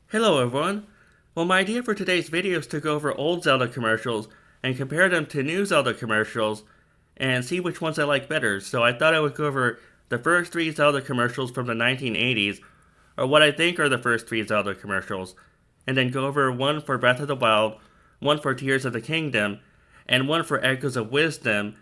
Hello everyone! Well, my idea for today's video is to go over old Zelda commercials and compare them to new Zelda commercials and see which ones I like better. So I thought I would go over the first three Zelda commercials from the 1980s, or what I think are the first three Zelda commercials, and then go over one for Breath of the Wild, one for Tears of the Kingdom, and one for Echoes of Wisdom,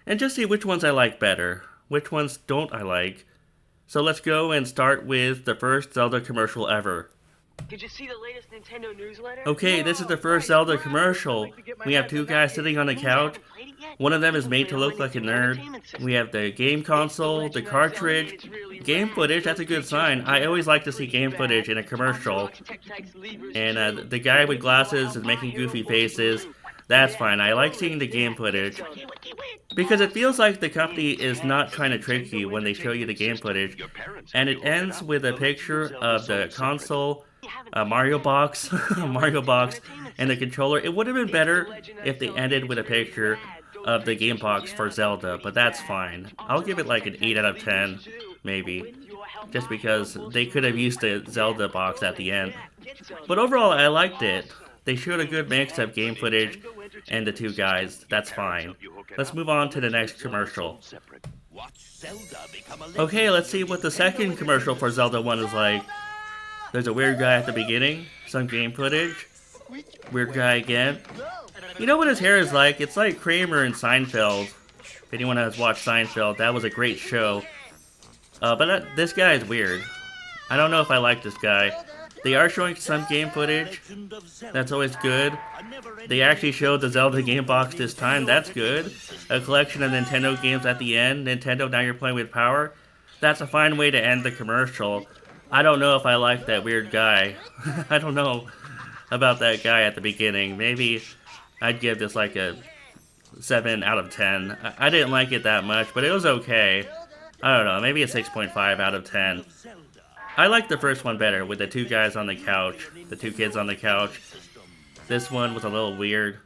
and just see which ones I like better, which ones don't I like. So let's go and start with the first Zelda commercial ever. Did you see the latest Nintendo newsletter? Okay, this is the first Zelda commercial. We have two guys sitting on the couch. One of them is made to look like a nerd. We have the game console, the cartridge, game footage. That's a good sign. I always like to see game footage in a commercial. And the guy with glasses is making goofy faces. That's fine. I like seeing the game footage because it feels like the company is not trying to trick you when they show you the game footage. And it ends with a picture of the console, Mario Box, Mario Box, and the controller. It would have been better if they ended with a picture of the game box for Zelda, but that's fine. I'll give it like an 8 out of 10, maybe, just because they could have used the Zelda box at the end. But overall, I liked it. They showed a good mix of game footage and the two guys. That's fine. Let's move on to the next commercial. Okay, let's see what the second commercial for Zelda 1 is like. There's a weird guy at the beginning, some game footage, weird guy again. You know what his hair is like? It's like Kramer in Seinfeld. If anyone has watched Seinfeld, that was a great show. But this guy is weird. I don't know if I like this guy. They are showing some game footage. That's always good. They actually showed the Zelda game box this time. That's good. A collection of Nintendo games at the end. Nintendo, now you're playing with power. That's a fine way to end the commercial. I don't know if I like that weird guy. I don't know about that guy at the beginning. Maybe I'd give this like a 7 out of 10. I didn't like it that much, but it was okay. I don't know, maybe a 6.5 out of 10. I like the first one better, with the two guys on the couch, the two kids on the couch. This one was a little weird,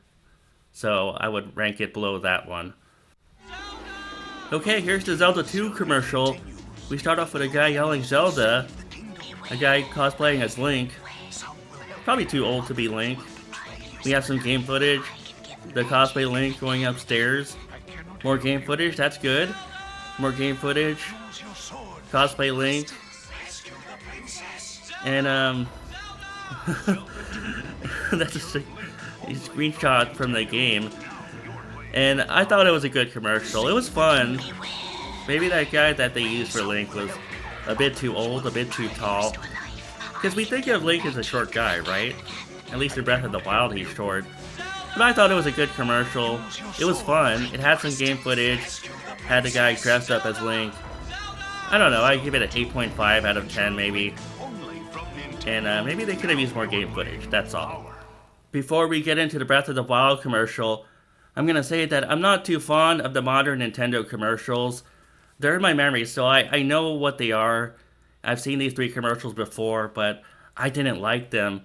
so I would rank it below that one. Okay, here's the Zelda 2 commercial. We start off with a guy yelling Zelda, a guy cosplaying as Link. Probably too old to be Link. We have some game footage, the cosplay Link going upstairs. More game footage, that's good. More game footage, cosplay Link. And that's a screenshot from the game. And I thought it was a good commercial. It was fun. Maybe that guy that they used for Link was a bit too old, a bit too tall. Because we think of Link as a short guy, right? At least in Breath of the Wild he's short. But I thought it was a good commercial. It was fun. It had some game footage. Had the guy dressed up as Link. I don't know, I'd give it an 8.5 out of 10 maybe. And maybe they could have used more game footage, that's all. Before we get into the Breath of the Wild commercial, I'm going to say that I'm not too fond of the modern Nintendo commercials. They're in my memory, so I know what they are. I've seen these three commercials before, but I didn't like them.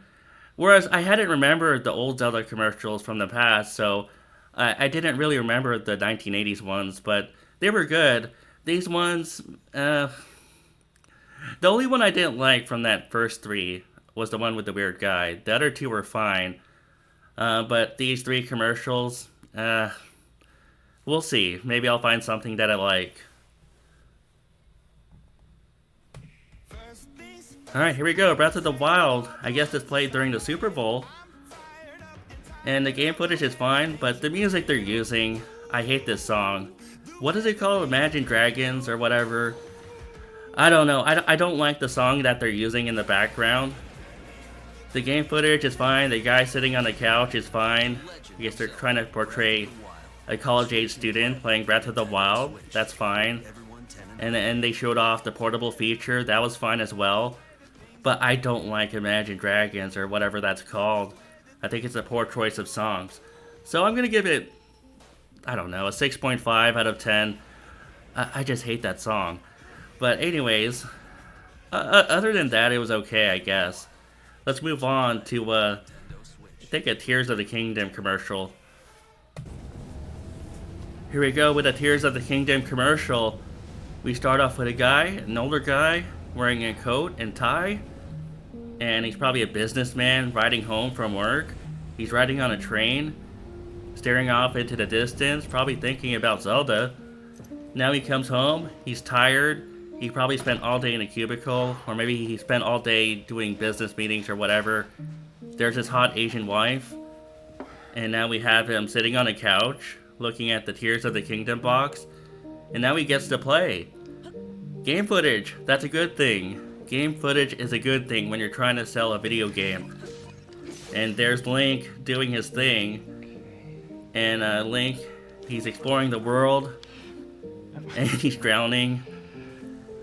Whereas I hadn't remembered the old Zelda commercials from the past, so I didn't really remember the 1980s ones, but they were good. These ones, the only one I didn't like from that first three was the one with the weird guy. The other two were fine. But these three commercials, we'll see. Maybe I'll find something that I like. Alright, here we go. Breath of the Wild. I guess it's played during the Super Bowl. And the game footage is fine, but the music they're using, I hate this song. What is it called? Imagine Dragons or whatever? I don't know. I don't like the song that they're using in the background. The game footage is fine. The guy sitting on the couch is fine. I guess they're trying to portray a college-age student playing Breath of the Wild. That's fine. And they showed off the portable feature. That was fine as well. But I don't like Imagine Dragons or whatever that's called. I think it's a poor choice of songs. So I'm going to give it, I don't know, a 6.5 out of 10. I just hate that song. But anyways, other than that, it was okay, I guess. Let's move on to, I think, a Tears of the Kingdom commercial. Here we go with a Tears of the Kingdom commercial. We start off with a guy, an older guy, wearing a coat and tie. and he's probably a businessman riding home from work. He's riding on a train, staring off into the distance, probably thinking about Zelda. Now he comes home, he's tired, he probably spent all day in a cubicle, or maybe he spent all day doing business meetings or whatever. There's his hot Asian wife, and now we have him sitting on a couch, looking at the Tears of the Kingdom box, and now he gets to play. Game footage, that's a good thing. Game footage is a good thing when you're trying to sell a video game. And there's Link doing his thing, and Link, he's exploring the world, and he's drowning.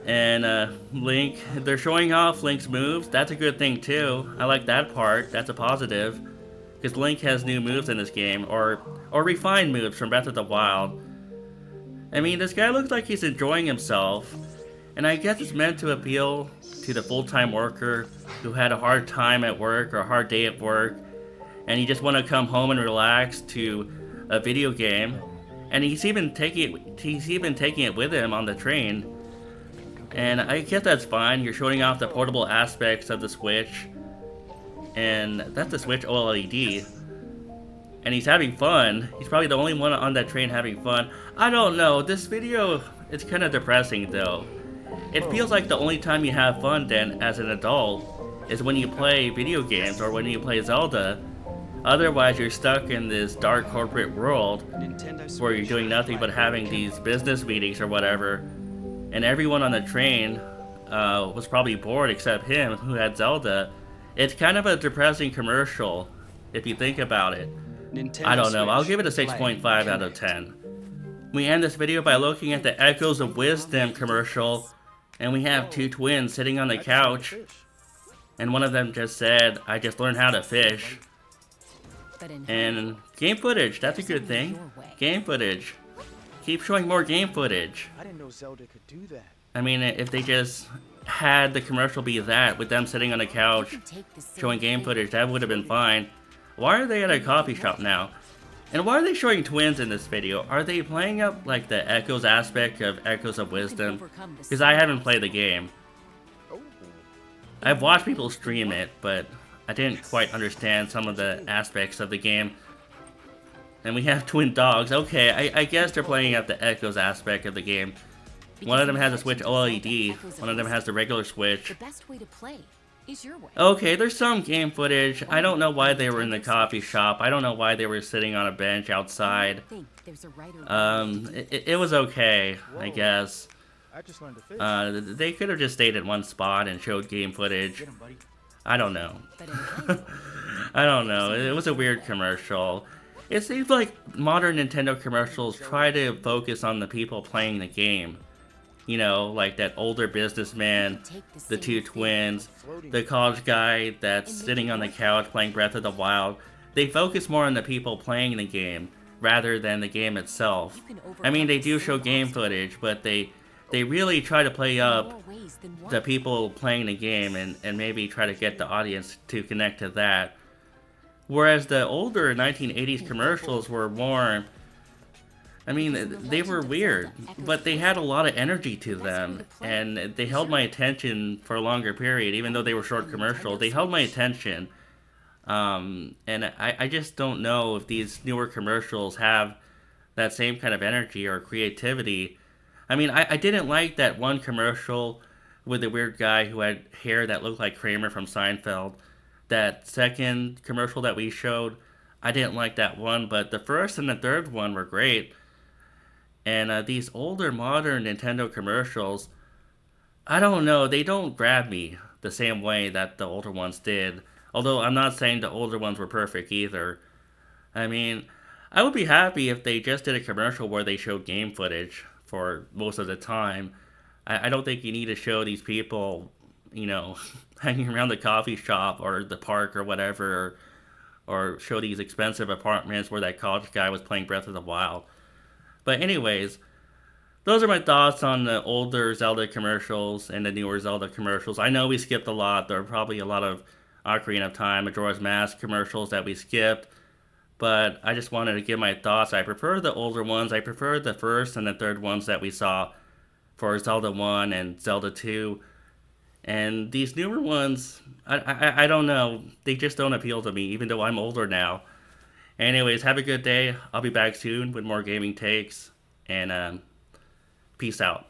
And Link, they're showing off Link's moves. That's a good thing too. I like that part. That's a positive, because Link has new moves in this game, or refined moves from Breath of the Wild. I mean, this guy looks like he's enjoying himself, and I guess it's meant to appeal to the full-time worker who had a hard time at work or a hard day at work, and you just want to come home and relax to a video game. And he's even taking it with him on the train. And I guess that's fine. You're showing off the portable aspects of the Switch, and that's the Switch OLED. And he's having fun. He's probably the only one on that train having fun. I don't know. This video is kind of depressing though. It feels like the only time you have fun then as an adult is when you play video games or when you play Zelda. Otherwise you're stuck in this dark corporate world where you're doing nothing but having these business meetings or whatever. And everyone on the train was probably bored except him, who had Zelda. It's kind of a depressing commercial if you think about it. I don't know, I'll give it a 6.5 out of 10. We end this video by looking at the Echoes of Wisdom commercial, and we have two twins sitting on the couch, and one of them just said, "I just learned how to fish." And game footage, that's a good thing. Game footage. Keep showing more game footage. I didn't know Zelda could do that. I mean, if they just had the commercial be that, with them sitting on a couch, showing game footage, that would have been fine. Why are they at a coffee shop now? And why are they showing twins in this video? Are they playing up like the Echoes aspect of Echoes of Wisdom? Because I haven't played the game. I've watched people stream it, but I didn't quite understand some of the aspects of the game. And we have twin dogs. Okay, I guess they're playing up the Echoes aspect of the game. One of them has a Switch OLED, one of them has the regular Switch. The best way to play is your way. Okay, there's some game footage. I don't know why they were in the coffee shop. I don't know why they were sitting on a bench outside. It was okay, I guess. I just learned to fish. They could have just stayed at one spot and showed game footage. I don't know. I don't know. It was a weird commercial. It seems like modern Nintendo commercials try to focus on the people playing the game. You know, like that older businessman, the two twins, the college guy that's sitting on the couch playing Breath of the Wild. They focus more on the people playing the game rather than the game itself. I mean, they do show game footage, but they really try to play up the people playing the game and maybe try to get the audience to connect to that. Whereas the older 1980s commercials were more, I mean, they were weird, but they had a lot of energy to them, and they held my attention for a longer period, even though they were short commercials. They held my attention, and I just don't know if these newer commercials have that same kind of energy or creativity. I mean, I didn't like that one commercial with the weird guy who had hair that looked like Kramer from Seinfeld. That second commercial that we showed, I didn't like that one, but the first and the third one were great. And these older modern Nintendo commercials, I don't know, they don't grab me the same way that the older ones did. Although I'm not saying the older ones were perfect either. I mean, I would be happy if they just did a commercial where they showed game footage for most of the time. I don't think you need to show these people, you know, hanging around the coffee shop or the park or whatever, or show these expensive apartments where that college guy was playing Breath of the Wild. But anyways, those are my thoughts on the older Zelda commercials and the newer Zelda commercials. I know we skipped a lot. There are probably a lot of Ocarina of Time, Majora's Mask commercials that we skipped, but I just wanted to give my thoughts. I prefer the older ones. I prefer the first and the third ones that we saw for Zelda 1 and Zelda 2. And these newer ones, I don't know. They just don't appeal to me, even though I'm older now. Anyways, have a good day. I'll be back soon with more gaming takes. And peace out.